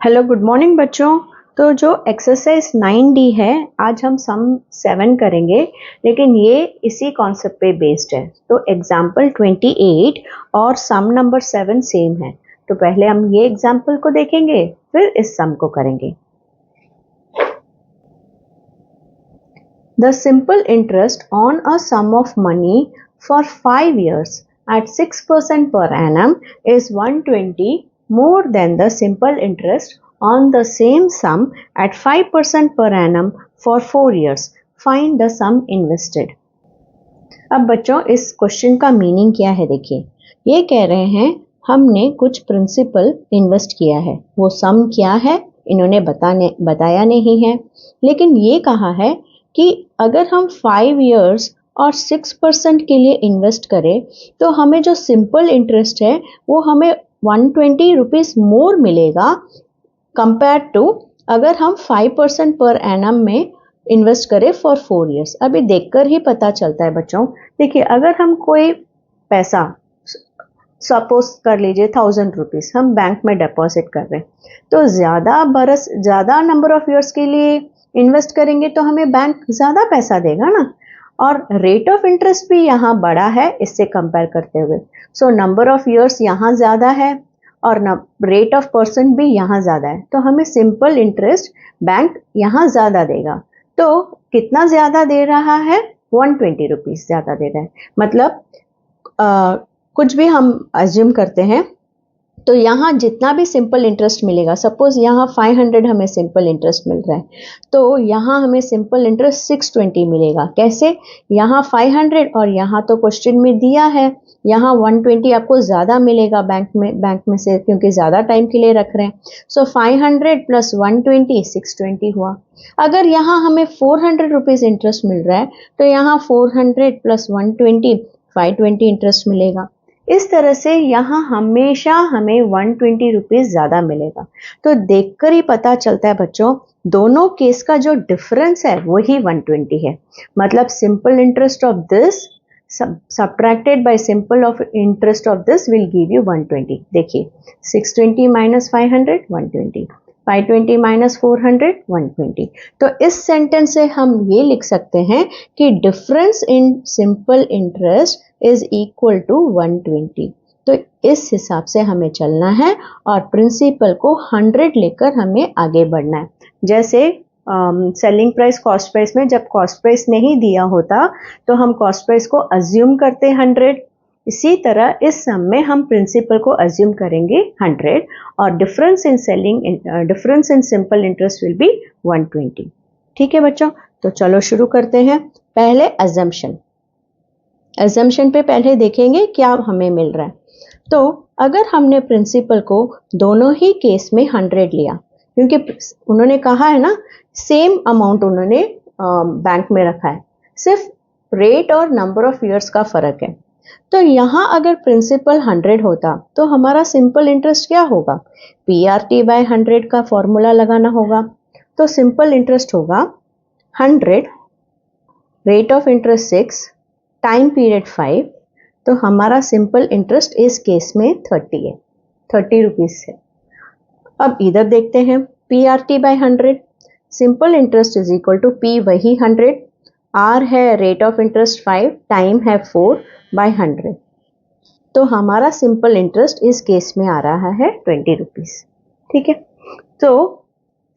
Hello good morning बच्चों। तो जो एक्सरसाइज 9D है, आज हम सम 7 करेंगे, लेकिन ये इसी कॉन्सेप्ट पे बेस्ड है। तो एग्जाम्पल 28 और सम नंबर 7 सेम है। तो पहले हम ये एग्जाम्पल को देखेंगे, फिर इस सम को करेंगे। The simple interest on a sum of money for 5 years at 6% per annum is 120 more than the simple interest on the same sum at 5% per annum for 4 years. Find the sum invested. अब बच्चों इस question का meaning क्या है, देखिए। ये कह रहे हैं हमने कुछ प्रिंसिपल इन्वेस्ट किया है, वो सम क्या है इन्होंने बताया नहीं है, लेकिन ये कहा है कि अगर हम 5 इयर्स और 6% के लिए इन्वेस्ट करें तो हमें जो सिंपल इंटरेस्ट है वो हमें 120 रुपीज़ मोर मिलेगा कंपेयर टू अगर हम 5% पर एनम में इन्वेस्ट करें फॉर 4 इयर्स। अभी देखकर ही पता चलता है बच्चों। देखिए, अगर हम कोई पैसा, सपोज कर लीजिए 1000 रुपीज़ हम बैंक में डिपॉजिट कर रहे हैं, तो ज़्यादा नंबर ऑफ इयर्स के लिए इन्वेस्ट करेंगे तो हमें बैंक ज़्यादा पैसा देगा ना, और रेट ऑफ इंटरेस्ट भी यहाँ बड़ा है इससे कंपेयर करते हुए। सो नंबर ऑफ इयर्स यहाँ ज़्यादा है और रेट ऑफ परसेंट भी यहाँ ज़्यादा है, तो हमें सिंपल इंटरेस्ट बैंक यहाँ ज़्यादा देगा। तो कितना ज़्यादा दे रहा है? 120 रुपीज़ ज़्यादा दे रहा है। मतलब कुछ भी हम अज्यूम करते हैं, तो यहाँ जितना भी सिंपल इंटरेस्ट मिलेगा, सपोज यहाँ 500 हमें सिंपल इंटरेस्ट मिल रहा है, तो यहाँ हमें सिंपल इंटरेस्ट 620 मिलेगा। कैसे? यहाँ 500 और यहाँ तो क्वेश्चन में दिया है यहाँ 120 आपको ज़्यादा मिलेगा बैंक में से, क्योंकि ज़्यादा टाइम के लिए रख रहे हैं। सो 500 प्लस 120 620 हुआ। अगर यहाँ हमें 400 रुपीज़ इंटरेस्ट मिल रहा है तो यहाँ 400 प्लस 120 520 इंटरेस्ट मिलेगा। इस तरह से यहाँ हमेशा हमें 120 रुपीज़ ज़्यादा मिलेगा। तो देखकर ही पता चलता है बच्चों, दोनों केस का जो डिफरेंस है वही 120 है। मतलब simple interest of this subtracted by simple of interest of this will give you 120। देखिए, 620 minus 500 120, 520 minus 400 120। तो इस सेंटेंस से हम ये लिख सकते हैं कि difference in simple interest is equal to 120। तो इस हिसाब से हमें चलना है और प्रिंसिपल को 100 लेकर हमें आगे बढ़ना है। जैसे सेलिंग प्राइस कॉस्ट प्राइस में जब कॉस्ट प्राइस नहीं दिया होता तो हम कॉस्ट प्राइस को अज्यूम करते 100, इसी तरह इस सम में हम प्रिंसिपल को अज्यूम करेंगे 100 और difference in simple interest will be 120। ठीक है बच्चों, तो चलो शुरू करते हैं। पहले अजम्पशन पे पहले देखेंगे क्या हमें मिल रहा है। तो अगर हमने प्रिंसिपल को दोनों ही केस में 100 लिया, क्योंकि उन्होंने कहा है ना सेम अमाउंट उन्होंने बैंक में रखा है, सिर्फ रेट और नंबर ऑफ इयर्स का फर्क है। तो यहाँ अगर प्रिंसिपल 100 होता तो हमारा सिंपल इंटरेस्ट क्या होगा? PRT बाय 100 का फॉर्मूला लगाना होगा। तो सिंपल इंटरेस्ट होगा 100, rate of interest 6, time period 5। तो हमारा सिंपल इंटरेस्ट इस केस में 30 है, 30 रुपीज़ है। अब इधर देखते हैं, PRT by 100, simple interest is equal to P वही 100, R है रेट ऑफ इंटरेस्ट 5, टाइम है 4 बाय 100। तो हमारा सिंपल इंटरेस्ट इस केस में आ रहा है 20 रुपीज़। ठीक है, तो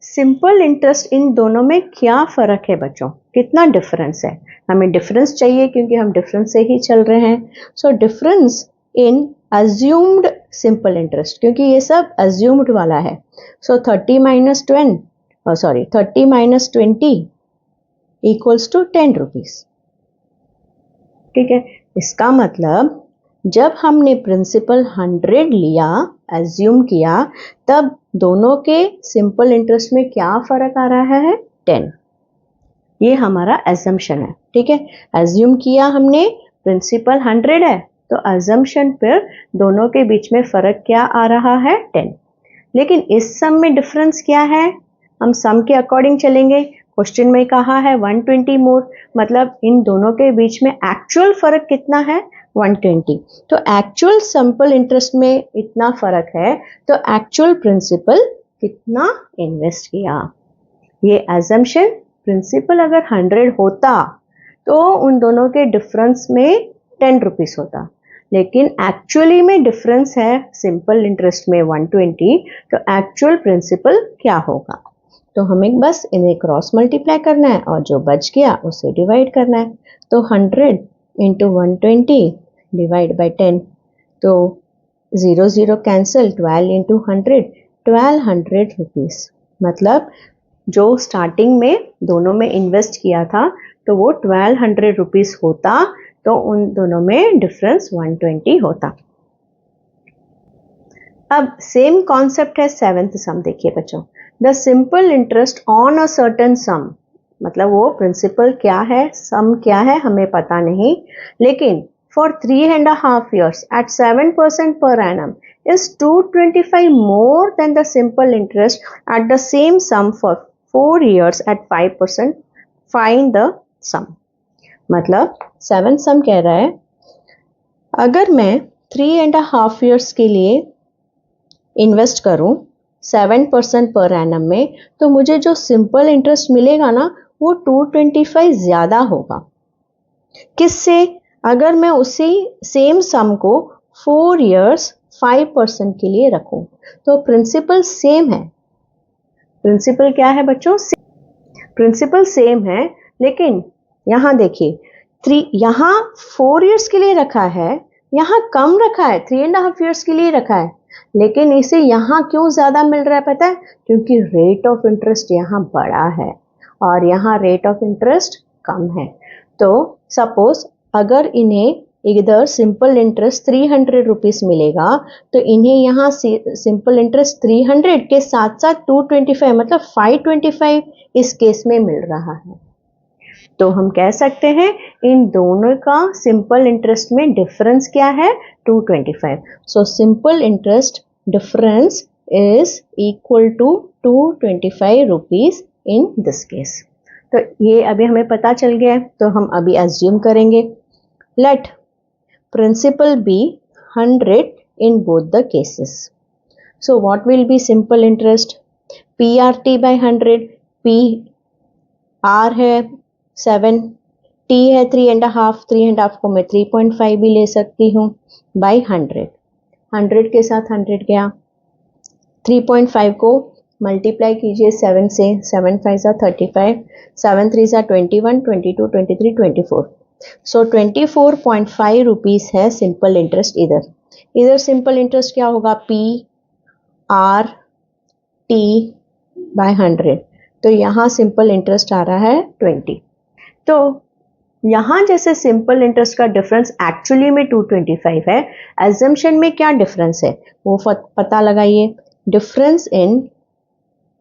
सिंपल इंटरेस्ट इन दोनों में क्या फ़र्क है बच्चों? कितना डिफरेंस है? हमें डिफरेंस चाहिए क्योंकि हम डिफरेंस से ही चल रहे हैं। So difference in assumed simple interest, क्योंकि ये सब अज्यूम्ड वाला है। सो 30 माइनस 20 इक्वल्स टू 10 रुपीज़। ठीक है, इसका मतलब जब हमने प्रिंसिपल 100 लिया, एज्यूम किया, तब दोनों के सिंपल इंटरेस्ट में क्या फ़र्क आ रहा है? 10। ये हमारा एजम्पशन है। ठीक है, एज्यूम किया हमने, प्रिंसिपल 100 है, तो एजम्पशन पर दोनों के बीच में फ़र्क क्या आ रहा है? 10। लेकिन इस सम में डिफरेंस क्या है? हम सम के अकॉर्डिंग चलेंगे। क्वेश्चन में कहा है 120 मोर, मतलब इन दोनों के बीच में एक्चुअल फ़र्क कितना है? 120। तो एक्चुअल सिंपल इंटरेस्ट में इतना फ़र्क है, तो एक्चुअल प्रिंसिपल कितना इन्वेस्ट किया। ये एजम्पशन प्रिंसिपल अगर 100 होता तो उन दोनों के डिफरेंस में 10 रुपीस होता, लेकिन एक्चुअली में डिफरेंस है सिंपल इंटरेस्ट में 120, तो एक्चुअल प्रिंसिपल क्या होगा। तो हमें बस इन्हें क्रॉस मल्टीप्लाई करना है और जो बच गया उसे डिवाइड करना है। तो 100 इंटू 120 डिवाइड बाई 10, तो 0 0 कैंसिल, 12 इंटू 100 1200 रुपीस। मतलब जो स्टार्टिंग में दोनों में इन्वेस्ट किया था तो वो 1200 रुपीस होता, तो उन दोनों में डिफरेंस 120 होता। अब सेम कॉन्सेप्ट है सेवेंथ सम। देखिए बच्चों, the simple interest on a certain सम, मतलब वो प्रिंसिपल क्या है, सम क्या है हमें पता नहीं, लेकिन for 3.5 years at 7% per annum is 225 more than the simple interest at the same sum for 4 years at 5%. Find the sum। मतलब 7 सम कह रहा है अगर मैं 3.5 years के लिए इन्वेस्ट करूं 7% पर एनम में, तो मुझे जो सिंपल इंटरेस्ट मिलेगा ना वो 225 ज्यादा होगा। किससे? अगर मैं उसी सेम सम को 4 years 5% के लिए रखूं, तो प्रिंसिपल सेम है। प्रिंसिपल क्या है बच्चों? प्रिंसिपल सेम है, लेकिन यहां देखिए 3 यहां 4 years के लिए रखा है, यहां कम रखा है 3.5 years के लिए रखा है, लेकिन इसे यहां क्यों ज्यादा मिल रहा है पता है? क्योंकि रेट ऑफ इंटरेस्ट यहां बड़ा है और यहां रेट ऑफ इंटरेस्ट कम है। तो सपोज अगर इन्हें इधर सिंपल इंटरेस्ट 300 रुपीस मिलेगा, तो इन्हें यहाँ सिंपल इंटरेस्ट 300 के साथ साथ 225 मतलब 525 इस केस में मिल रहा है। तो हम कह सकते हैं इन दोनों का सिंपल इंटरेस्ट में डिफरेंस क्या है? 225। So simple interest difference is equal to 225 rupees in this case. तो ये अभी हमें पता चल गया है, तो हम अभी एज्यूम करेंगे let principal be 100 in both the cases. So what will be simple interest? PRT by 100, PR है 7, T है 3.5, 3.5 को मैं 3.5 भी ले सकती हूँ by 100, 100 के साथ 100 गया, 3.5 को मल्टीप्लाई कीजिए 7 से, 7 5 35, 7 3 21, 22, 23, 24। सो 24.5 रुपीस है सिंपल इंटरेस्ट। इधर सिंपल इंटरेस्ट क्या होगा? PR T बाय 100, तो यहाँ सिंपल इंटरेस्ट आ रहा है 20। तो यहाँ जैसे सिंपल इंटरेस्ट का डिफरेंस एक्चुअली में 225 है, एजम्पशन में क्या डिफरेंस है वो पता लगाइए। डिफरेंस इन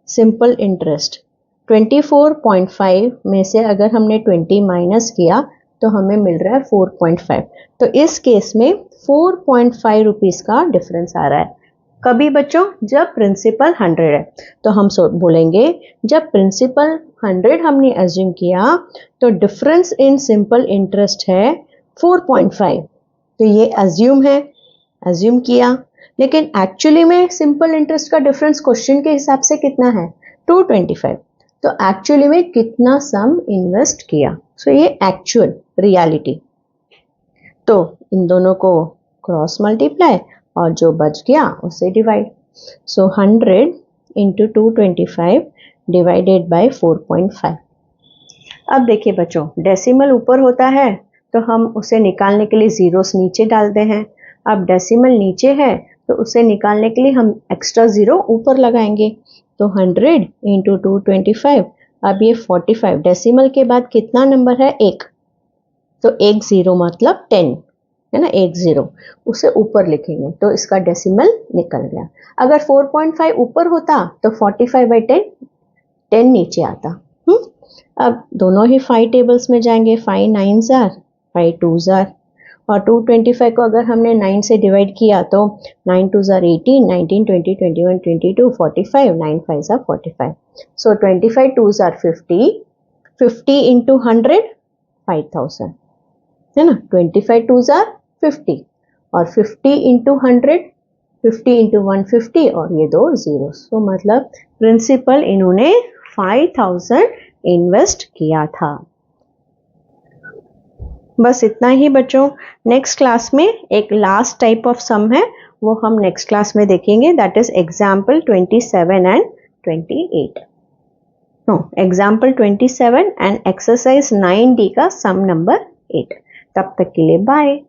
सिंपल इंटरेस्ट 24.5 में से अगर हमने 20 माइनस किया तो हमें मिल रहा है 4.5। तो इस केस में 4.5 रुपीस का डिफरेंस आ रहा है। कभी बच्चों जब प्रिंसिपल 100 है, तो हम बोलेंगे जब प्रिंसिपल 100 हमने एज्यूम किया तो डिफरेंस इन सिंपल इंटरेस्ट है 4.5। तो ये एज्यूम किया, लेकिन एक्चुअली में सिंपल इंटरेस्ट का डिफरेंस क्वेश्चन के हिसाब से कितना है? 225। तो एक्चुअली में कितना सम इन्वेस्ट किया? सो ये एक्चुअल रियलिटी। तो इन दोनों को क्रॉस मल्टीप्लाई और जो बच गया उसे divide. So 100 into 225 divided by 4.5। अब देखिए बच्चों, डेसिमल ऊपर होता है तो हम उसे निकालने के लिए जीरोस नीचे डालते हैं। अब डेसिमल नीचे है तो उसे निकालने के लिए हम एक्स्ट्रा जीरो ऊपर लगाएंगे। तो 100 इंटू 225, अब ये 45। डेसिमल के बाद कितना नंबर है? 1, तो 1 0 मतलब 10 है ना, 1 0 उसे ऊपर लिखेंगे तो इसका डेसिमल निकल गया। अगर 4.5 ऊपर होता तो 45/10 10 नीचे आता। अब दोनों ही 5 टेबल्स में जाएंगे। 5 9s are, 5 2s are, और 225 को अगर हमने 9 से डिवाइड किया तो 9 2s are 18, 19 20 21 22 45, 9 5s are 45। So 25 2s are 50, 50 into 100 5000 है ना। 25 2s are 50 और 50 इंटू 100 50 इंटू 150 और ये 2 जीरो, तो मतलब प्रिंसिपल इन्होंने 5000 इन्वेस्ट किया था। बस इतना ही बच्चों। नेक्स्ट क्लास में एक लास्ट टाइप ऑफ सम है, वो हम नेक्स्ट क्लास में देखेंगे, that is example 27 and 28। No, example 27 and exercise 9D का सम नंबर 8। तब तक के लिए बाय।